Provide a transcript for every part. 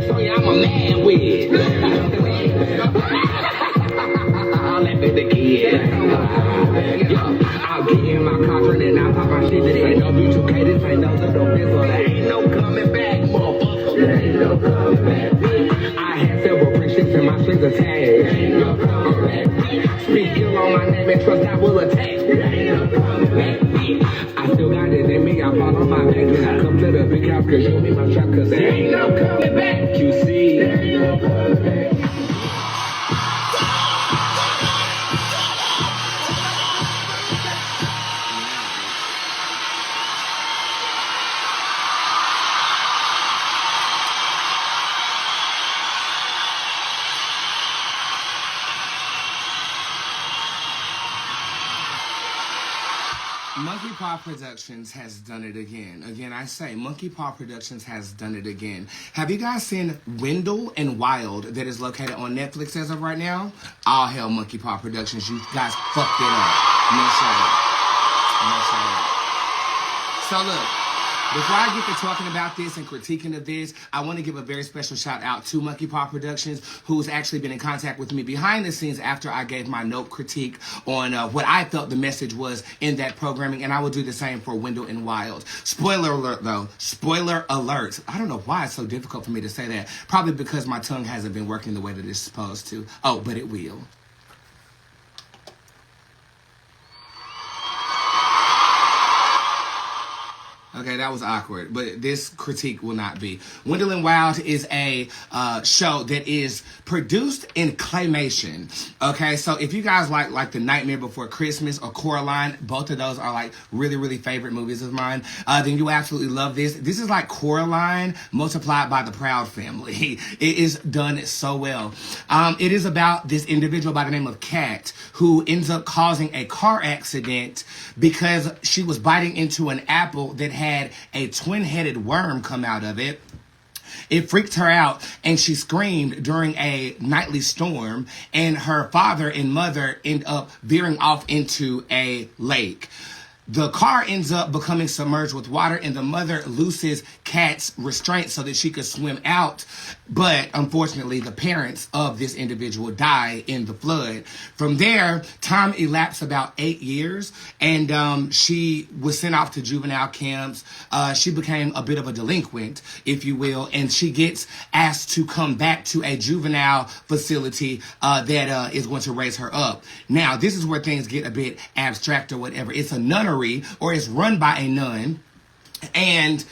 So yeah, I'm a man with. I'll let the kid. I'll get in my car and I'll pop my shit. This ain't no B2K, this ain't no little pistol. There ain't no coming back, motherfucker. There ain't no coming back. I had several friendships and my strings attached. There ain't no coming back. Speak ill on my name and trust I will attack. There ain't no coming back. I still got it in me, I fall on my back. Then I come to the big house, cause you me my trap, cause there ain't no coming back. You see, there ain't no coming back. Monkey Paw Productions has done it again. Again, I say, Monkey Paw Productions has done it again. Have you guys seen Wendell and Wild that is located on Netflix as of right now? All hell, Monkey Paw Productions. You guys fucked it up. No shade. No shade. So look, before I get to talking about this and critiquing of this, I want to give a very special shout out to Monkey Paw Productions, who's actually been in contact with me behind the scenes after I gave my note critique on what I felt the message was in that programming, and I will do the same for Wendell and Wild. Spoiler alert, though. Spoiler alert. I don't know why it's so difficult for me to say that. Probably because my tongue hasn't been working the way that it's supposed to. Oh, but it will. Okay, that was awkward, but this critique will not be. Wendell and Wild is a show that is produced in claymation. Okay, so if you guys like The Nightmare Before Christmas or Coraline, both of those are like really, really favorite movies of mine, then you absolutely love this. This is like Coraline multiplied by the Proud Family. It is done so well. It is about this individual by the name of Kat who ends up causing a car accident because she was biting into an apple that had a twin-headed worm come out of it. It freaked her out, and she screamed during a nightly storm, and her father and mother end up veering off into a lake. The car ends up becoming submerged with water, and the mother looses Kat's restraint so that she could swim out. But unfortunately, the parents of this individual die in the flood. From there, time elapsed about 8 years, and she was sent off to juvenile camps. She became a bit of a delinquent, if you will, and she gets asked to come back to a juvenile facility that is going to raise her up. Now, this is where things get a bit abstract or whatever. It's a nunnery, or it's run by a nun, and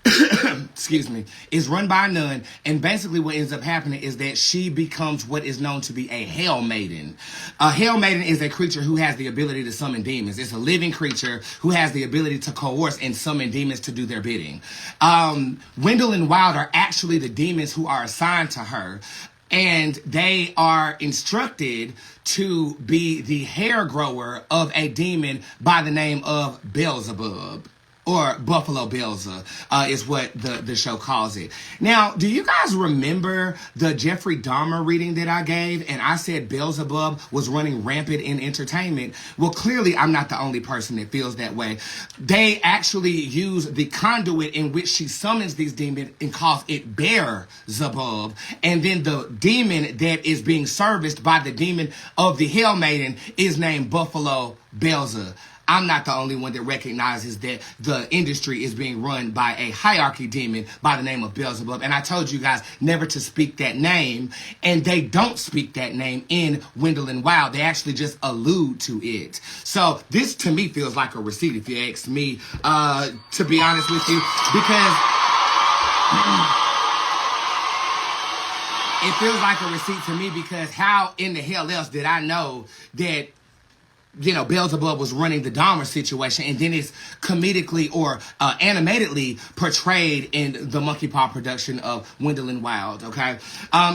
excuse me, is run by a nun, and basically what ends up happening is that she becomes what is known to be a hell maiden. A hell maiden is a creature who has the ability to summon demons. It's a living creature who has the ability to coerce and summon demons to do their bidding. Wendell and Wild are actually the demons who are assigned to her, and they are instructed to be the hair grower of a demon by the name of Beelzebub. Or Buffalo Belza is what the show calls it. Now, do you guys remember the Jeffrey Dahmer reading that I gave? And I said Beelzebub was running rampant in entertainment. Well, clearly, I'm not the only person that feels that way. They actually use the conduit in which she summons these demons and calls it Beelzebub. And then the demon that is being serviced by the demon of the Hell Maiden is named Buffalo Belza. I'm not the only one that recognizes that the industry is being run by a hierarchy demon by the name of Beelzebub. And I told you guys never to speak that name. And they don't speak that name in Wendell and Wild. They actually just allude to it. So this to me feels like a receipt, if you ask me, to be honest with you. Because it feels like a receipt to me, because how in the hell else did I know that, you know, Beelzebub was running the Dahmer situation, and then it's comedically or animatedly portrayed in the Monkey Paw production of Wendell and Wild, okay?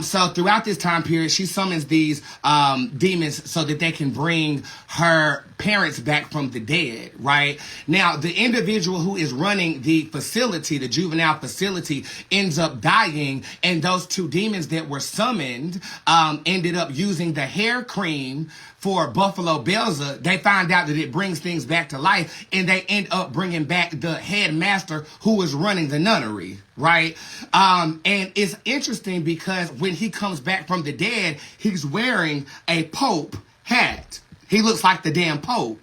So throughout this time period, she summons these demons so that they can bring her parents back from the dead, right? Now, the individual who is running the facility, the juvenile facility, ends up dying, and those two demons that were summoned ended up using the hair cream for Buffalo Belzer, they find out that it brings things back to life, and they end up bringing back the headmaster who was running the nunnery, right? And it's interesting because when he comes back from the dead, he's wearing a Pope hat. He looks like the damn Pope.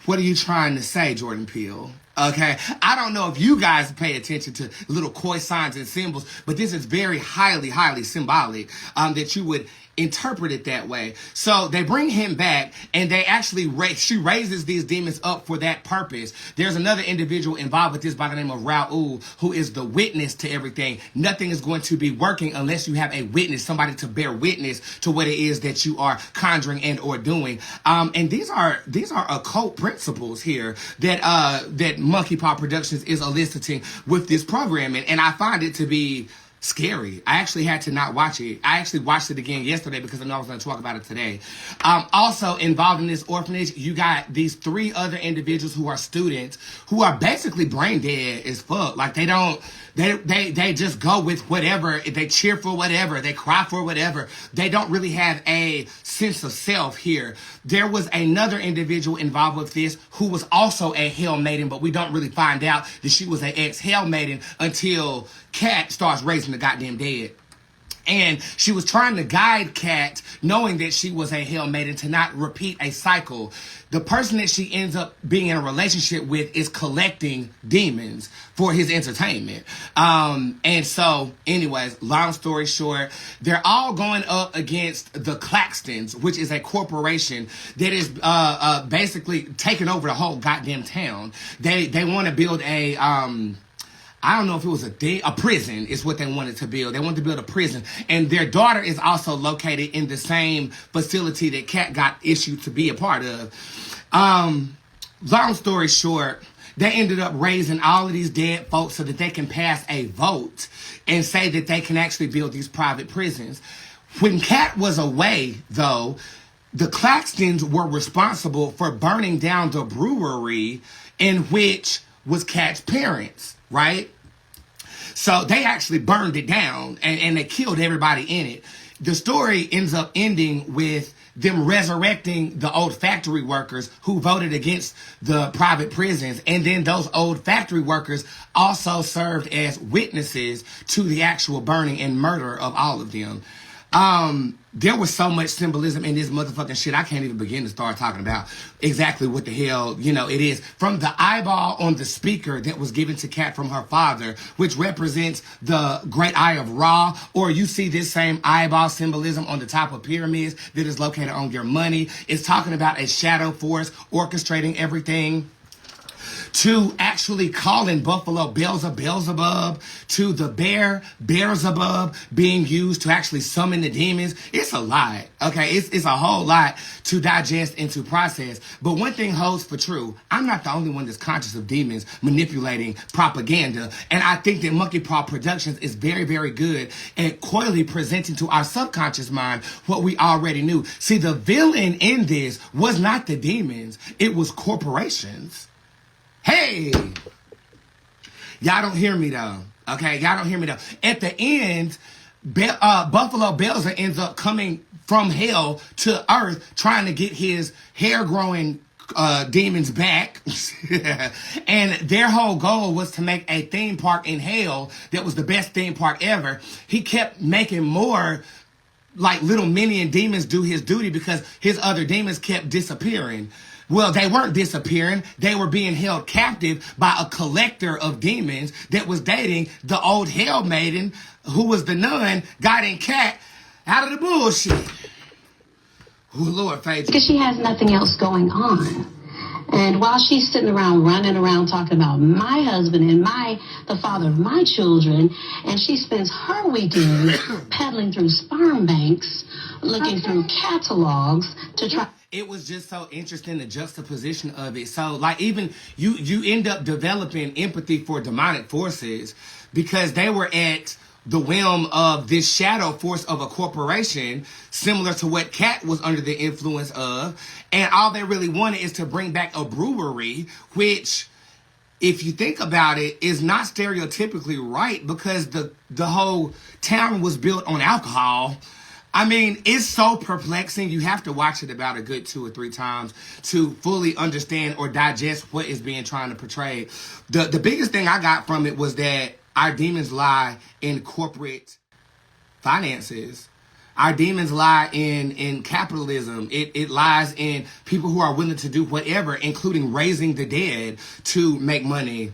What are you trying to say, Jordan Peele? Okay, I don't know if you guys pay attention to little koi signs and symbols, but this is very highly symbolic that you would interpret it that way. So they bring him back, and they actually she raises these demons up for that purpose. There's another individual involved with this by the name of Raul, who is the witness to everything. Nothing is going to be working unless you have a witness, somebody to bear witness to what it is that you are conjuring and or doing. And these are occult principles here that Monkey Paw Productions is eliciting with this programming, and I find it to be scary. I actually had to not watch it. I actually watched it again yesterday because I know I was going to talk about it today. Also involved in this orphanage, you got these 3 other individuals who are students who are basically brain dead as fuck. Like they just go with whatever. They cheer for whatever. They cry for whatever. They don't really have a sense of self here. There was another individual involved with this who was also a Hell Maiden, but we don't really find out that she was an ex-Hell Maiden until Kat starts raising the goddamn dead. And she was trying to guide Kat, knowing that she was a Hell Maiden, to not repeat a cycle. The person that she ends up being in a relationship with is collecting demons for his entertainment. And so, anyways, long story short, they're all going up against the Claxtons, which is a corporation that is basically taking over the whole goddamn town. They want to build a I don't know if it was a prison is what they wanted to build. They wanted to build a prison. And their daughter is also located in the same facility that Kat got issued to be a part of. Long story short, they ended up raising all of these dead folks so that they can pass a vote and say that they can actually build these private prisons. When Kat was away, though, the Claxtons were responsible for burning down the brewery in which was Kat's parents, right? So they actually burned it down and they killed everybody in it. The story ends up ending with them resurrecting the old factory workers who voted against the private prisons. And then those old factory workers also served as witnesses to the actual burning and murder of all of them. There was so much symbolism in this motherfucking shit, I can't even begin to start talking about exactly what the hell, it is. From the eyeball on the speaker that was given to Kat from her father, which represents the great eye of Ra, or you see this same eyeball symbolism on the top of pyramids that is located on your money. It's talking about a shadow force orchestrating everything. To actually calling Buffalo Beelzebub, to the Beelzebub being used to actually summon the demons. It's a lot, okay? It's a whole lot to digest and to process. But one thing holds for true. I'm not the only one that's conscious of demons manipulating propaganda. And I think that Monkey Paw Productions is very, very good at coyly presenting to our subconscious mind what we already knew. See, the villain in this was not the demons. It was corporations. Hey, y'all don't hear me though. Okay, y'all don't hear me though. At the end, Buffalo Belzer ends up coming from hell to earth, trying to get his hair-growing demons back. And their whole goal was to make a theme park in hell that was the best theme park ever. He kept making more like little minion demons do his duty because his other demons kept disappearing. Well, they weren't disappearing. They were being held captive by a collector of demons that was dating the old Hell Maiden, who was the nun, guiding Kat out of the bullshit. Oh, Lord, Faith. Because she has nothing else going on. And while she's sitting around, running around, talking about my husband and the father of my children, and she spends her weekends peddling through sperm banks, looking through catalogs to try... It was just so interesting, the juxtaposition of it. So, like, even you end up developing empathy for demonic forces because they were at the whim of this shadow force of a corporation, similar to what Kat was under the influence of. And all they really wanted is to bring back a brewery, which, if you think about it, is not stereotypically right because the whole town was built on alcohol. I mean, it's so perplexing. You have to watch it about a good 2 or 3 times to fully understand or digest what is being trying to portray. The biggest thing I got from it was that our demons lie in corporate finances. Our demons lie in capitalism. It lies in people who are willing to do whatever, including raising the dead to make money.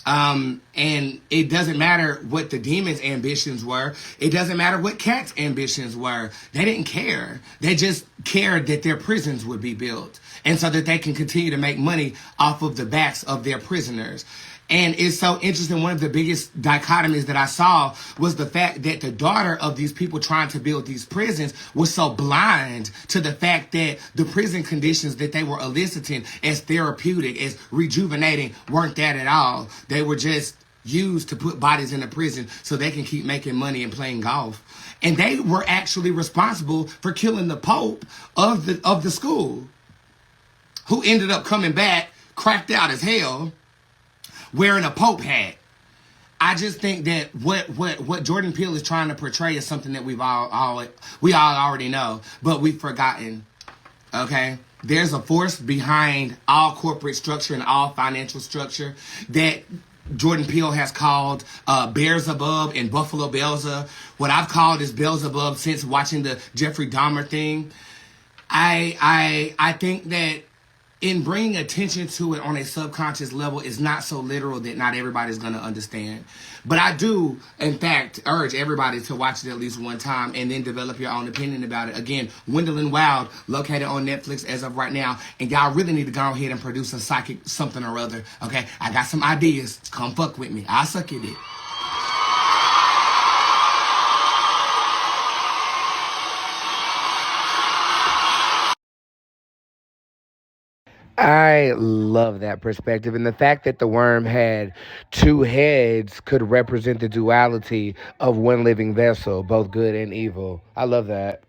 And it doesn't matter what the demons' ambitions were. It doesn't matter what Cat's ambitions were. They didn't care. They just cared that their prisons would be built, and so that they can continue to make money off of the backs of their prisoners. And it's so interesting. One of the biggest dichotomies that I saw was the fact that the daughter of these people trying to build these prisons was so blind to the fact that the prison conditions that they were eliciting as therapeutic, as rejuvenating, weren't that at all. They were just used to put bodies in a prison so they can keep making money and playing golf. And they were actually responsible for killing the Pope of the school, who ended up coming back, cracked out as hell, wearing a Pope hat. I just think that what Jordan Peele is trying to portray is something that we all already know, but we've forgotten. Okay? There's a force behind all corporate structure and all financial structure that Jordan Peele has called Beelzebub and Buffalo Belza. What I've called is Beelzebub since watching the Jeffrey Dahmer thing. I think that in bringing attention to it on a subconscious level is not so literal that not everybody's going to understand. But I do, in fact, urge everybody to watch it at least one time and then develop your own opinion about it. Again, Wendell and Wild, located on Netflix as of right now. And y'all really need to go ahead and produce a psychic something or other. Okay? I got some ideas. Come fuck with me. I'll suck at it. I love that perspective. And the fact that the worm had 2 heads could represent the duality of one living vessel, both good and evil. I love that.